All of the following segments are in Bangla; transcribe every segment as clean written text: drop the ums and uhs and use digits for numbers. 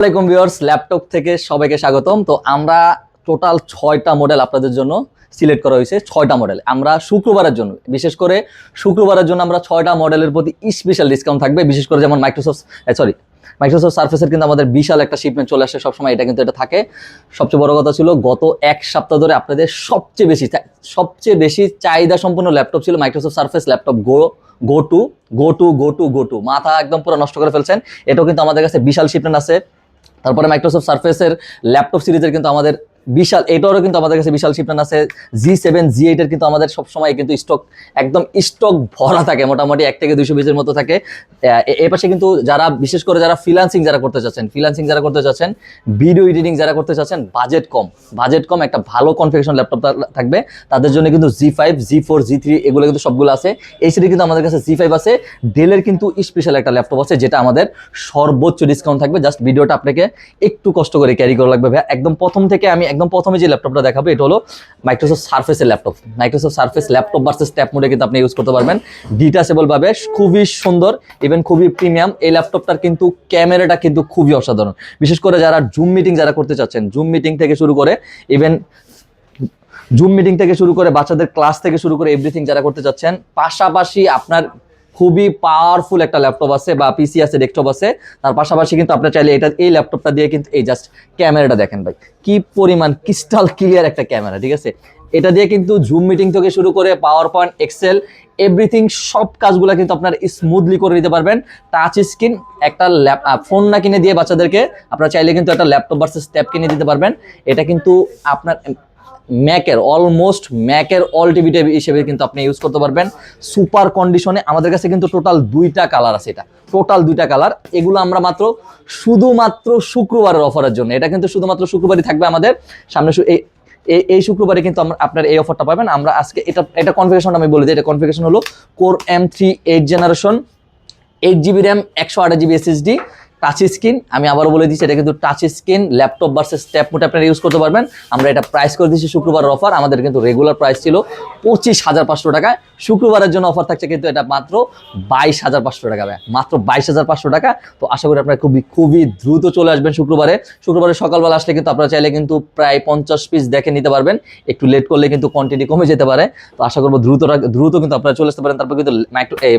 আসসালামাইকুম ভিউয়ার্স, ল্যাপটপ থেকে সবাইকে স্বাগতম। তো আমরা টোটাল 6টা মডেল আপনাদের জন্য সিলেক্ট করা হয়েছে। 6টা মডেল আমরা শুক্রবারের জন্য, বিশেষ করে শুক্রবারের জন্য আমরা 6টা মডেলের প্রতি স্পেশাল ডিসকাউন্ট থাকবে। বিশেষ করে যেমন মাইক্রোসফট সার্ফেসের কিন্তু আমাদের বিশাল একটা শিপমেন্ট চলে আসে সবসময়, এটা কিন্তু এটা থাকে। সবচেয়ে বড় কথা ছিল গত এক সপ্তাহ ধরে আপনাদের সবচেয়ে বেশি চাহিদা সম্পন্ন ল্যাপটপ ছিল Microsoft Surface laptop go to মাথা একদম পুরো নষ্ট করে ফেলছেন। এটাও কিন্তু আমাদের কাছে বিশাল শিপমেন্ট আছে। তারপরে মাইক্রোসফট সার্ফেসের ল্যাপটপ সিরিজের কিন্তু আমাদের বিশাল, এটারও কিন্তু আমাদের কাছে বিশাল শিপমেন্ট আছে। G7 G8 এর কিন্তু আমাদের সবসময় কিন্তু স্টক ভরা থাকে, মোটামুটি 1 থেকে 200 পিসের মতো থাকে। এর পাশে কিন্তু বিশেষ করে যারা ফ্রিল্যান্সিং করতে চাচ্ছেন, ভিডিও এডিটিং যারা করতে চাচ্ছেন, বাজেট কম একটা ভালো কনফিগারেশন ল্যাপটপ থাকবে তাদের জন্য কিন্তু G5 G4 G3 এগুলো কিন্তু সবগুলো আছে। এই সিরিজ কিন্তু আমাদের কাছে G5 আছে। ডেলের কিন্তু স্পেশাল একটা ল্যাপটপ আছে যেটা আমাদের সর্বোচ্চ ডিসকাউন্ট থাকবে। জাস্ট ভিডিওটা আপনাকে একটু কষ্ট করে ক্যারি করা লাগবে ভাই। একদম প্রথম থেকে আমি প্রথমে যে ল্যাপটপটা দেখাবো এটা হলো মাইক্রোসফট সার্ফেসের laptop. Microsoft Surface laptop versus tab মোডে কিন্তু আপনি ইউজ করতে পারবেন ডিটাচেবল ভাবে। খুবই সুন্দর, ইভেন খুবই প্রিমিয়াম। এই ল্যাপটপটার কিন্তু ক্যামেরাটা কিন্তু খুবই অসাধারণ। বিশেষ করে যারা জুম মিটিং করতে চাচ্ছেন, জুম মিটিং থেকে শুরু করে বাচ্চাদের ক্লাস থেকে শুরু করে এভরিথিং যারা করতে চাচ্ছেন, পাশাপাশি আপনার খুবই পাওয়ারফুল একটা ল্যাপটপ আছে বা পিসি আছে, ডেস্কটপ আছে। তার পাশাপাশি কিন্তু আপনার চাইলে এই ল্যাপটপটা দিয়ে কিন্তু এই জাস্ট ক্যামেরাটা দেখেন ভাই, কি পরিমাণ ক্রিস্টাল ক্লিয়ার একটা ক্যামেরা, ঠিক আছে। এটা দিয়ে কিন্তু জুম মিটিং থেকে শুরু করে পাওয়ার পয়েন্ট, এক্সেল, এভরিথিং সব কাজগুলো কিন্তু আপনার স্মুথলি করে নিতে পারবেন। টাচ স্ক্রিন একটা ফোন না কিনে দিয়ে বাচ্চাদেরকে আপনারা চাইলে কিন্তু একটা ল্যাপটপ ভার্সেস ট্যাব কিনে দিতে পারবেন। এটা কিন্তু আপনার ম্যাকের অল টিভি হিসেবে কিন্তু আপনি ইউজ করতে পারবেন সুপার কন্ডিশনে। আমাদের কাছে কিন্তু টোটাল 2টা কালার আছে, এটা টোটাল 2টা কালার। এগুলো আমরা শুধুমাত্র শুক্রবারের অফারের জন্য, এটা কিন্তু শুধুমাত্র শুক্রবারই থাকবে আমাদের সামনে। এই শুক্রবারে কিন্তু আপনার এই অফারটা পাবেন। আমরা আজকে এটা কনফিগারেশন আমি বলে দিই। এটা কনফিগারেশন হলো core M3 8 generation, 8GB RAM, 128GB SSD, touch screen. আমি আবারও বলে দিচ্ছি এটা কিন্তু touch screen, laptop versus tab mode আপনারা ইউজ করতে পারবেন। আমরা এটা প্রাইস করে দিচ্ছি শুক্রবারের অফার। আমাদের কিন্তু রেগুলার প্রাইস ছিল 25,500 টাকা। শুক্রবারের জন্য অফার থাকছে কিন্তু এটা মাত্র 22,500 টাকা, মাত্র 22,500 টাকা। তো আশা করি আপনারা খুবই দ্রুত চলে আসবেন শুক্রবারে সকালবেলা আসলে কিন্তু আপনারা চাইলে কিন্তু প্রায় 50 পিস দেখে নিতে পারবেন। একটু লেট করলে কিন্তু কোয়ান্টিটি কমে যেতে পারে। তো আশা করবো দ্রুত কিন্তু আপনারা চলে আসতে পারেন। তারপর কিন্তু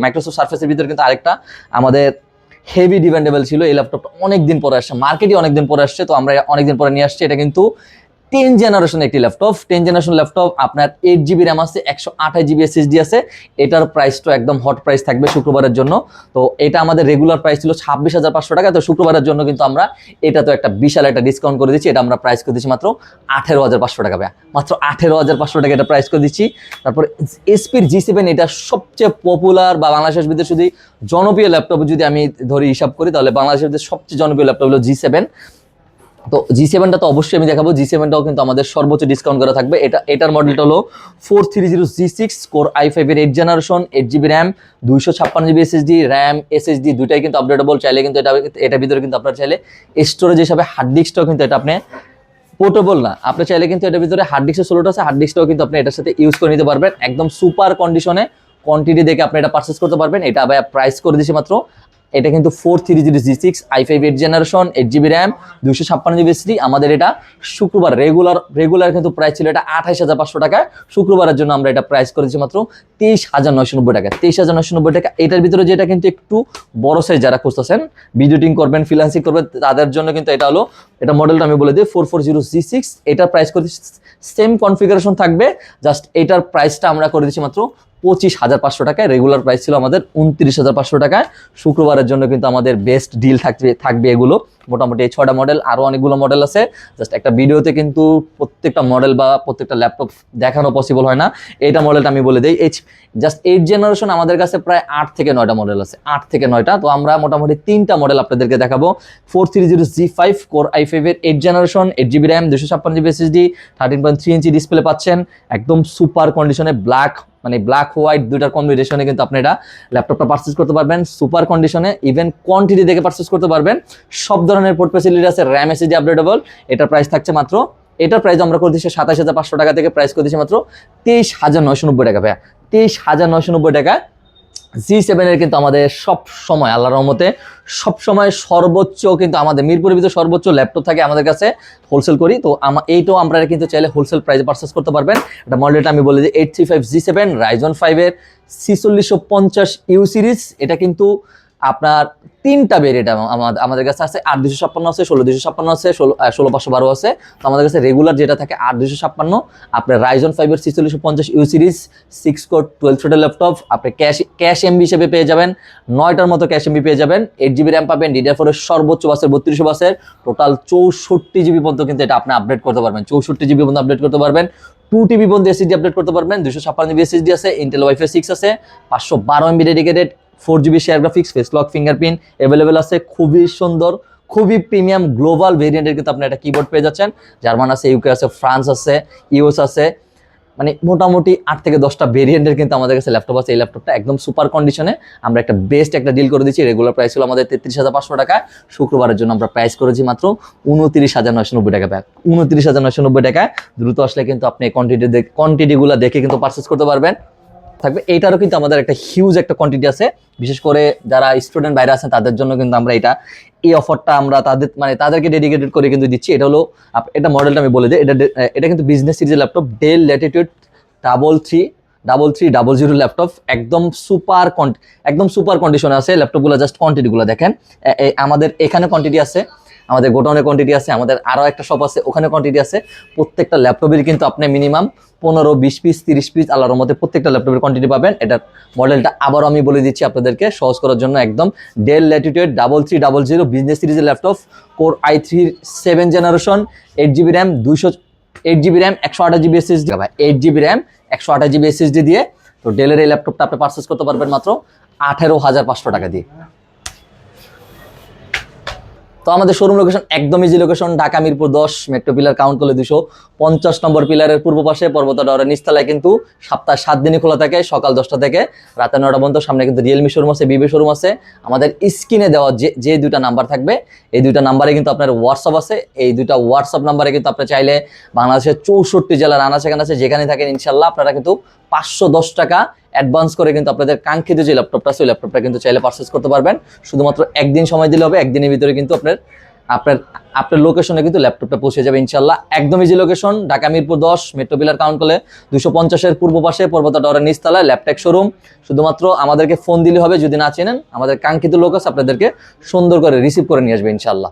মাইক্রোসফট সার্ফেসের ভিতরে কিন্তু আরেকটা আমাদের হেভি ডিমান্ডেবল ছিল। এই ল্যাপটপটা অনেকদিন পরে আসছে, মার্কেটে অনেকদিন পরে আসছে, তো আমরা অনেকদিন পরে নিয়ে আসছি। এটা কিন্তু 10 জেনারেশন একটি ল্যাপটপ, 10 জেনারেশন ল্যাপটপ। আপনার 8GB র্যাম আছে, 128GB SSD আছে। এটার প্রাইসটা একদম হট প্রাইস থাকবে শুক্রবারের জন্য। তো এটা আমাদের রেগুলার প্রাইস ছিল 26,500 টাকা। তো শুক্রবারের জন্য কিন্তু আমরা এটা তো একটা বিশাল একটা ডিসকাউন্ট করে দিচ্ছি। এটা আমরা প্রাইস করে দিচ্ছি মাত্র 18,500 টাকা, মাত্র 18,500 টাকা এটা প্রাইস করে দিচ্ছি। তারপর এসপির G7, এটা সবচেয়ে পপুলার বা বাংলাদেশের ভিতরে যদি জনপ্রিয় ল্যাপটপ যদি আমি ধরি হিসাব করি, তাহলে বাংলাদেশের ভিতরে সবচেয়ে জনপ্রিয় ল্যাপটপ হলো G7। তো G7টা তো অবশ্যই আমি দেখাবো। G7টাও কিন্তু আমাদের সর্বোচ্চ ডিসকাউন্ট করা থাকবে। এটার মডেলটা হলো 430G6 কোর i5 এর 8 generation, 8GB RAM, 256GB SSD, RAM SSD দুটাই কিন্তু আপডেটেবল। চাইলে কিন্তু এটার ভিতরে কিন্তু আপনার চাইলে স্টোরেজ হিসাবে হার্ড ডিস্কটাও কিন্তু এটা আপনি পোর্টেবল না, আপনি চাইলে কিন্তু এটার ভিতরে হার্ড ডিস্কের স্লট আছে, হার্ড ডিস্কটাও কিন্তু আপনি এটার সাথে ইউজ করে নিতে পারবেন। একদম সুপার কন্ডিশনে কোয়ান্টিটি দেখে আপনি এটা পারচেস করতে পারবেন। এটা আবার প্রাইস করে দিচ্ছি মাত্র, এটা কিন্তু 430G6 i5 8 generation, 8GB RAM, 256GB SSD। আমাদের এটা শুক্রবার রেগুলার কিন্তু প্রাইস ছিল এটা 28,500 টাকা। শুক্রবারের জন্য আমরা এটা প্রাইস করে দিচ্ছি মাত্র 23,990 টাকা, 23,990 টাকা। এটার ভিতরে যেটা কিন্তু একটু বড় সাইজ যারা খুঁজতেছেন, ভিডিওটিং করবেন, ফ্রিল্যান্সিং করবেন, তাদের জন্য কিন্তু এটা মডেলটা আমি বলে দিই 440G6। এটার প্রাইস করে দিচ্ছি সেম কনফিগারেশন থাকবে, জাস্ট এটার প্রাইসটা আমরা করে দিচ্ছি মাত্র 25,500 টাকায়। রেগুলার প্রাইস ছিল আমাদের 29,500 টাকায়। শুক্রবারের জন্য কিন্তু আমাদের বেস্ট ডিল থাকবে এগুলো। মোটামুটি এই 6টা মডেল, আরও অনেকগুলো মডেল আছে। জাস্ট একটা ভিডিওতে কিন্তু প্রত্যেকটা মডেল বা প্রত্যেকটা ল্যাপটপ দেখানো পসিবল হয় না। এইটা মডেলটা আমি বলে দিই, জাস্ট 8 জেনারেশন আমাদের কাছে প্রায় 8 থেকে 9টা মডেল আছে, 8 থেকে 9টা। তো আমরা মোটামুটি 3টা মডেল আপনাদেরকে দেখাবো। 430G5 কোর i5 এর 8 generation, 8GB RAM, 256GB SSD, 13.3 inch display পাচ্ছেন। একদম সুপার কন্ডিশনে ব্ল্যাক হোয়াইট দুইটার কম্বিনেশনে কিন্তু আপনি এটা ল্যাপটপটা পারচেজ করতে পারবেন সুপার কন্ডিশনে। ইভেন কোয়ান্টিটি দেখে পারচেজ করতে পারবেন। সব ধরনের পোর্ট ফ্যাসিলিটি আছে, র্যাম SSD আপডেটেবল। এটার প্রাইস থাকছে মাত্র, এটার প্রাইস আমরা করে দিচ্ছি 27,500 টাকা থেকে প্রাইস করে দিচ্ছি মাত্র 23,990 টাকা, 23,990 টাকা। G7 এর কিন্তু আমাদের সব সময় আল্লাহর রহমতে সব সময় সর্বোচ্চ কিন্তু আমাদের মিরপুরের ভিতরে সর্বোচ্চ ল্যাপটপ থাকে আমাদের কাছে, হোলসেল করি। তো এইটাও আপনারা কিন্তু চাইলে হোলসেল প্রাইসে পারচেস করতে পারবেন। এটা মডেলটা আমি বলে দিই 835 G7 Ryzen 5 এর 4650U সিরিজ। এটা কিন্তু আপনার 3টা ভেরিয়েন্ট আমাদের কাছে আছে, 8256 আছে, 16256 আছে, 16512 আছে। তো আমাদের কাছে রেগুলার যেটা থাকে 8256, আপনার Ryzen 5 এর 4650U সিরিজ 6 কোর 12 থ্রেডের ল্যাপটপ। আপনি ক্যাশ এমবি হিসেবে পেয়ে যাবেন, 9টার মতো ক্যাশ এমবি পেয়ে যাবেন, 8GB র্যাম পাবেন, DDR4 এর সর্বোচ্চ বাসের 3200 বাসের, টোটাল 64GB পর্যন্ত কিন্তু এটা আপনি আপডেট করতে পারবেন, 64GB পর্যন্ত আপডেট করতে পারবেন। 2TB পর্যন্ত SSD আপডেট করতে পারবেন, 256GB SSD আছে, Intel Wi-Fi 6 আছে, 512MB dedicated, 4GB share graphics, face lock, fingerprint available আছে। খুবই সুন্দর, খুবই প্রিমিয়াম গ্লোবাল ভেরিয়েন্টের কিন্তু আপনি একটা কিবোর্ড পেয়ে যাচ্ছেন। জার্মান আছে, ইউকে আছে, ফ্রান্স আছে, ইউএস আছে, মানে মোটামুটি 8 থেকে 10টা ভেরিয়েন্টের কিন্তু আমাদের কাছে ল্যাপটপ আছে। এই ল্যাপটপটা একদম সুপার কন্ডিশনে আমরা একটা বেস্ট একটা ডিল করে দিচ্ছি। রেগুলার প্রাইস ছিল আমাদের 33,500 টাকা, শুক্রবারের জন্য আমরা প্রাইস করেছি মাত্র 29,990 টাকা। 29,990 টাকা। দ্রুত আসলে কিন্তু আপনি কোয়ান্টিটিগুলো দেখে কিন্তু পারচেস করতে পারবেন। থাকবে এইটারও কিন্তু আমাদের একটা হিউজ একটা কোয়ান্টিটি আছে, বিশেষ করে যারা স্টুডেন্ট বাইরে আছেন তাদের জন্য কিন্তু আমরা এই অফারটা আমরা তাদেরকে ডেডিকেটেড করে কিন্তু দিচ্ছি। এটা হলো এটা মডেলটা আমি বলে দিই, এটা কিন্তু বিজনেস সিরিজের ল্যাপটপ, ডেল ল্যাটিটিউড 3300 ল্যাপটপ, একদম সুপার কন্ডিশনে আছে ল্যাপটপগুলো। জাস্ট কোয়ান্টিটিগুলো দেখেন, আমাদের এখানে কোয়ান্টিটি আছে, আমাদের গোডাউনে কোয়ান্টিটি আছে, আমাদের আরও একটা শপ আছে ওখানে কোয়ান্টিটি আছে। প্রত্যেকটা ল্যাপটপের কিন্তু আপনি মিনিমাম 15, 20 পিস, 30 পিস আল্লাহর মধ্যে প্রত্যেকটা ল্যাপটপের কোয়ান্টিটি পাবেন। এটার মডেলটা আবারও আমি বলে দিচ্ছি আপনাদেরকে সহজ করার জন্য, একদম ডেল ল্যাটিটিউড 3300 বিজনেস সিরিজের laptop, core i3 7 generation, 8GB RAM, 8GB RAM, 128GB SSD, 8GB RAM, 128GB SSD দিয়ে। তো ডেলের এই ল্যাপটপটা আপনি পারচেস করতে পারবেন মাত্র 18,500 টাকা দিয়ে। তো আমাদের শোরুম লোকেশন একদম easy location, Dhaka Mirpur 10, metro pillar count করলে 250 নম্বর পিলারের পূর্ব পাশে, পর্বত টাওয়ারের নিচতলায়। কিন্তু সপ্তাহে 7 দিনই খোলা থাকে, সকাল 10টা থেকে রাতে 9টা পর্যন্ত। সামনে কিন্তু রিয়েলমি শোরুম আছে, বিবি শোরুম আছে। আমাদের স্ক্রিনে দেওয়া যে দুইটা নাম্বার থাকবে, এই দুইটা নাম্বারে কিন্তু আপনার হোয়াটসঅ্যাপ আছে। এই দুইটা হোয়াটসঅ্যাপ নাম্বারে কিন্তু আপনি চাইলে বাংলাদেশের 64 জেলার আনাচে কানাচে যেখানে থাকেন ইনশাল্লাহ আপনারা কিন্তু 510 টাকা অ্যাডভান্স করে কিন্তু আপনাদের কাঙ্ক্ষিত যে ল্যাপটপটা আছে ওই ল্যাপটপটা কিন্তু চাইলে পারচেস করতে পারবেন। শুধুমাত্র একদিন সময় দিলে হবে, একদিনের ভিতরে কিন্তু আপনার লোকেশনে কিন্তু ল্যাপটপটা পৌঁছে যাবে ইনশাল্লাহ। একদম easy location, Dhaka Mirpur 10, metro pillar count করলে 250-এর পূর্ব পাশে, পর্বত টাওয়ারের নিচতলায় ল্যাপটেক শোরুম। শুধুমাত্র আমাদেরকে ফোন দিলে হবে, যদি না চেনেন আমাদের কাঙ্ক্ষিত লোক আছে আপনাদেরকে সুন্দর করে রিসিভ করে নিয়ে আসবে ইনশাল্লাহ।